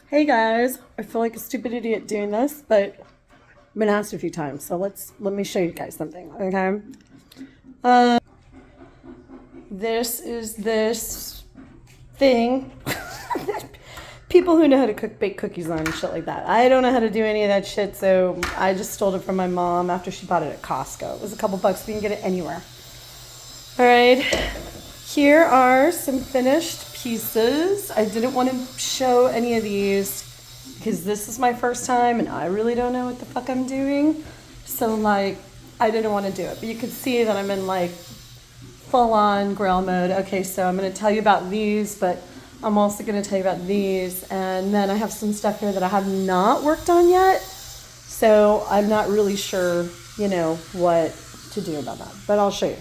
Hey guys, I feel like a stupid idiot doing this, but I've been asked a few times, so let me show you guys something, okay? This is this thing. People who know how to bake cookies on and shit like that. I don't know how to do any of that shit, so I just stole it from my mom after she bought it at Costco. It was a couple bucks, but you can get it anywhere. All right, here are some finished pieces. I didn't want to show any of these because this is my first time and I really don't know what the fuck I'm doing. So like, I didn't want to do it, but you can see that I'm in like full on Grail mode. Okay, so I'm going to tell you about these, but I'm also going to tell you about these. And then I have some stuff here that I have not worked on yet. So I'm not really sure, what to do about that, but I'll show you.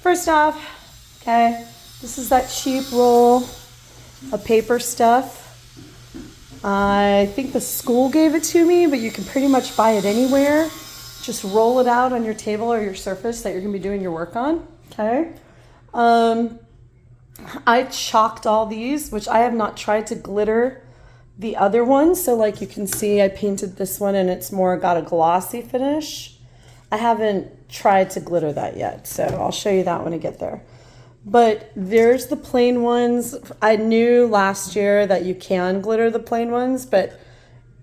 First off, okay, this is that cheap roll of paper stuff. I think the school gave it to me, but you can pretty much buy it anywhere. Just roll it out on your table or your surface that you're going to be doing your work on, okay? I chalked all these, which I have not tried to glitter the other ones. So like you can see, I painted this one and it's more got a glossy finish. I haven't tried to glitter that yet, so I'll show you that when I get there. But there's the plain ones. I knew last year that you can glitter the plain ones, but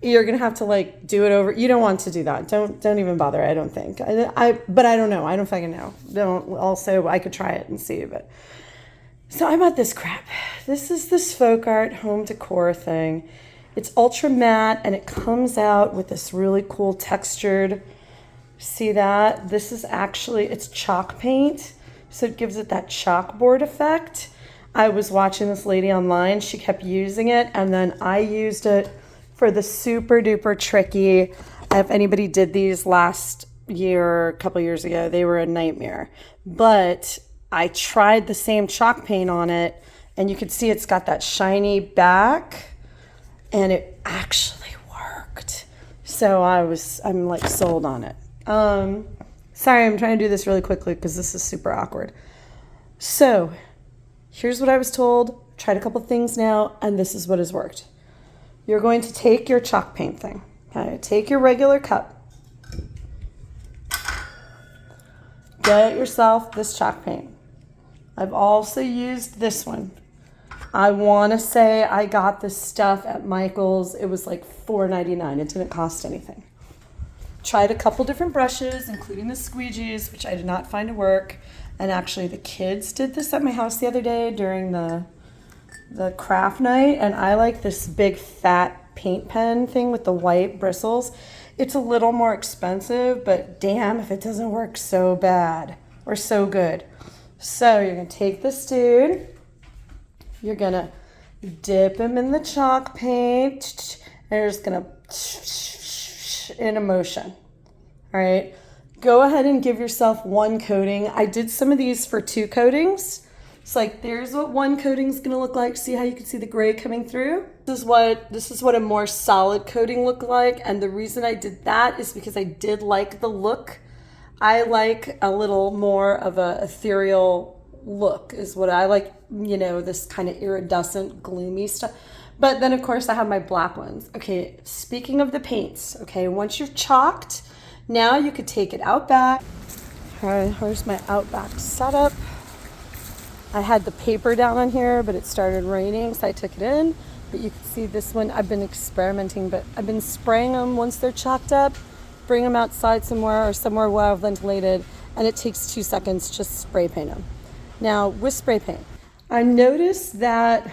you're gonna have to like do it over. You don't want to do that. Don't even bother. I don't think. But I don't know. I don't fucking know. Also, I could try it and see. But so I bought this crap. This is this folk art home decor thing. It's ultra matte and it comes out with this really cool textured. See that? This is actually, it's chalk paint, so it gives it that chalkboard effect. I was watching this lady online, she kept using it, and then I used it for the super duper tricky. If anybody did these last year, a couple years ago, they were a nightmare. But I tried the same chalk paint on it, and you can see it's got that shiny back, and it actually worked. So I'm like sold on it. Sorry, I'm trying to do this really quickly because this is super awkward. So here's what I was told. Tried a couple things now, and this is what has worked. You're going to take your chalk paint thing. Okay, take your regular cup. Get yourself this chalk paint. I've also used this one. I want to say I got this stuff at Michael's. It was like $4.99. It didn't cost anything. Tried a couple different brushes, including the squeegees, which I did not find to work. And actually, the kids did this at my house the other day during the craft night. And I like this big fat paint pen thing with the white bristles. It's a little more expensive, but damn if it doesn't work so bad or so good. So you're going to take this dude. You're going to dip him in the chalk paint. And you're just going to in a motion. All right, go ahead and give yourself one coating. I did some of these for 2 coatings. It's like, there's what one coating is gonna look like. See how you can see the gray coming through? This is what a more solid coating looked like. And the reason I did that is because I did like the look. I like a little more of a ethereal look is what I like, this kind of iridescent, gloomy stuff. But then, of course, I have my black ones. Okay, speaking of the paints, okay, once you've chalked, now you could take it out back. All right, here's my out back setup. I had the paper down on here, but it started raining, so I took it in. But you can see this one, I've been experimenting, but I've been spraying them once they're chalked up, bring them outside somewhere or somewhere well ventilated, and it takes 2 seconds, just spray paint them. Now, with spray paint, I noticed that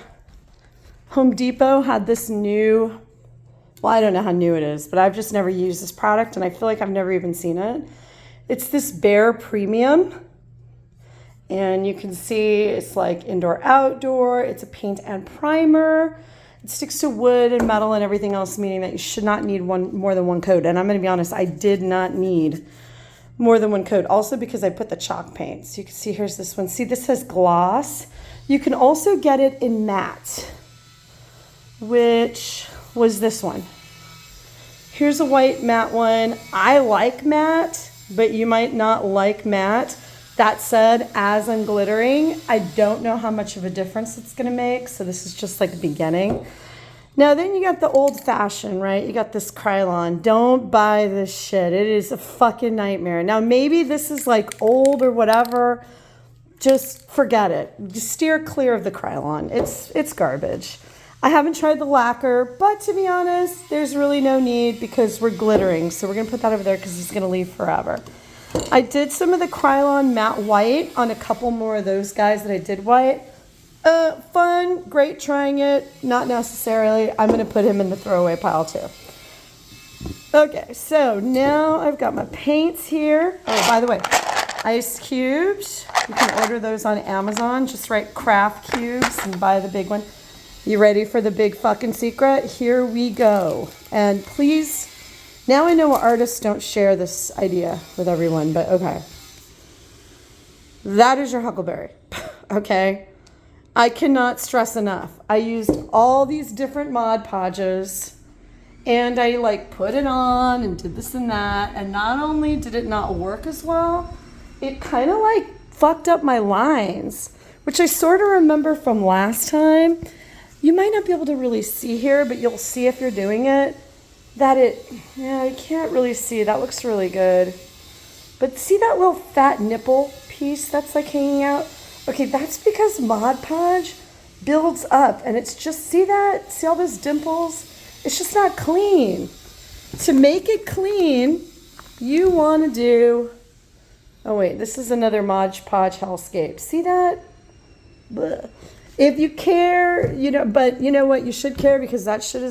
Home Depot had this new, I don't know how new it is, but I've just never used this product and I feel like I've never even seen it. It's this Bare Premium. And you can see it's like indoor, outdoor. It's a paint and primer. It sticks to wood and metal and everything else, meaning that you should not need more than one coat. And I'm going to be honest, I did not need more than one coat. Also because I put the chalk paint. So you can see here's this one. See, this has gloss. You can also get it in matte, which was this one. Here's a white matte one. I like matte, but you might not like matte. That said, as I'm glittering, I don't know how much of a difference it's gonna make, so this is just like the beginning. Now then you got the old fashioned, right? You got this Krylon. Don't buy this shit. It is a fucking nightmare. Now maybe this is like old or whatever. Just forget it. Just steer clear of the Krylon. It's garbage. I haven't tried the lacquer, but to be honest, there's really no need because we're glittering. So we're going to put that over there because it's going to leave forever. I did some of the Krylon matte white on a couple more of those guys that I did white. Fun, great trying it. Not necessarily. I'm going to put him in the throwaway pile too. Okay, so now I've got my paints here. Oh, by the way, ice cubes. You can order those on Amazon. Just write craft cubes and buy the big one. You ready for the big fucking secret? Here we go. And please, now I know artists don't share this idea with everyone, but okay. That is your huckleberry, okay? I cannot stress enough. I used all these different Mod Podges and I like put it on and did this and that. And not only did it not work as well, it kind of like fucked up my lines, which I sort of remember from last time. You might not be able to really see here, but you'll see if you're doing it, that yeah, you can't really see. That looks really good. But see that little fat nipple piece that's like hanging out? Okay, that's because Mod Podge builds up and it's just, see that? See all those dimples? It's just not clean. To make it clean, you want to do, oh wait, this is another Mod Podge hellscape. See that? Blech. If you care, you know, but you know what? You should care because that shit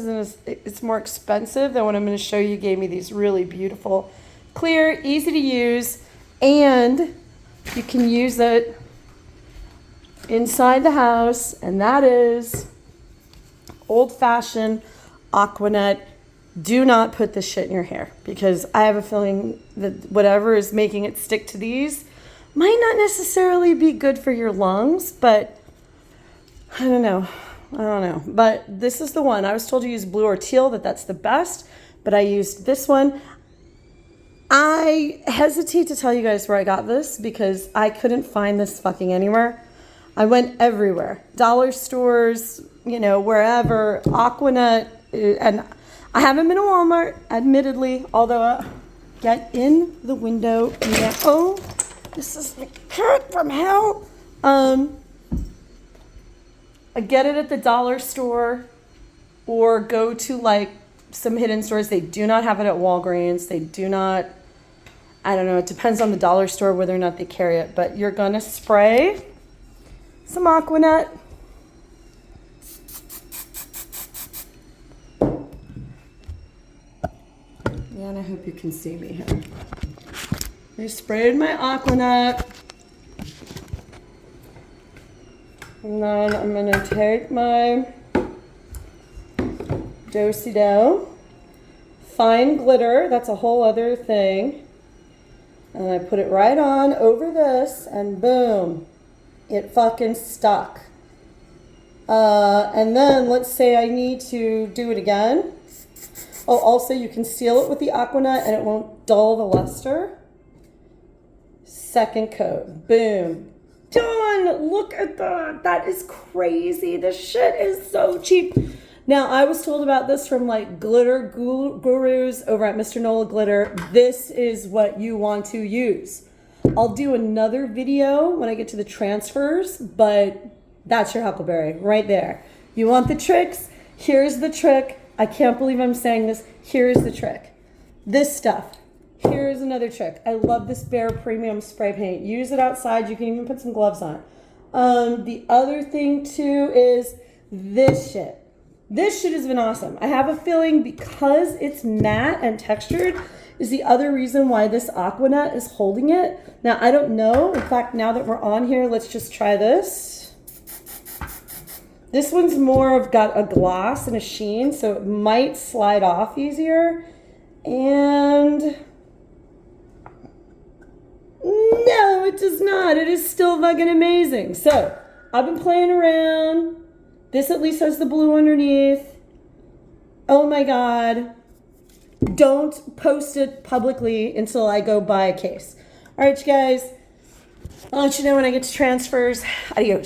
it's more expensive than what I'm going to show you. Gave me these really beautiful, clear, easy to use, and you can use it inside the house, and that is old-fashioned Aquanet. Do not put this shit in your hair because I have a feeling that whatever is making it stick to these might not necessarily be good for your lungs, but I don't know. But this is the one. I was told to use blue or teal, that's the best, but I used this one. I hesitate to tell you guys where I got this because I couldn't find this fucking anywhere. I went everywhere. Dollar stores, you know, wherever. Aquanet, and I haven't been to Walmart, admittedly, although get in the window. Yeah. Oh, this is the cat from hell. I get it at the dollar store or go to like some hidden stores. They do not have it at Walgreens. They do not, I don't know. It depends on the dollar store whether or not they carry it, but you're going to spray some Aquanet. Yeah, and I hope you can see me here. I sprayed my Aquanet. And then I'm going to take my Do-Si-Do. Fine glitter, that's a whole other thing. And I put it right on over this, and boom, it fucking stuck. And then let's say I need to do it again. Oh, also you can seal it with the Aquanet and it won't dull the luster. Second coat, boom. Done! Look at that. That is crazy. This shit is so cheap. Now, I was told about this from like glitter gurus over at Mr. Nola Glitter. This is what you want to use. I'll do another video when I get to the transfers, but that's your huckleberry right there. You want the tricks? Here's the trick. I can't believe I'm saying this. Here's the trick. This stuff. Here's another trick. I love this Bear Premium spray paint. Use it outside. You can even put some gloves on. The other thing too is this shit. This shit has been awesome. I have a feeling because it's matte and textured is the other reason why this Aquanet is holding it. Now, I don't know. In fact, now that we're on here, let's just try this. This one's more of got a gloss and a sheen, so it might slide off easier. And no, it does not. It is still fucking amazing. So I've been playing around. This at least has the blue underneath. Oh my God. Don't post it publicly until I go buy a case. All right, you guys. I'll let you know when I get to transfers. Adios.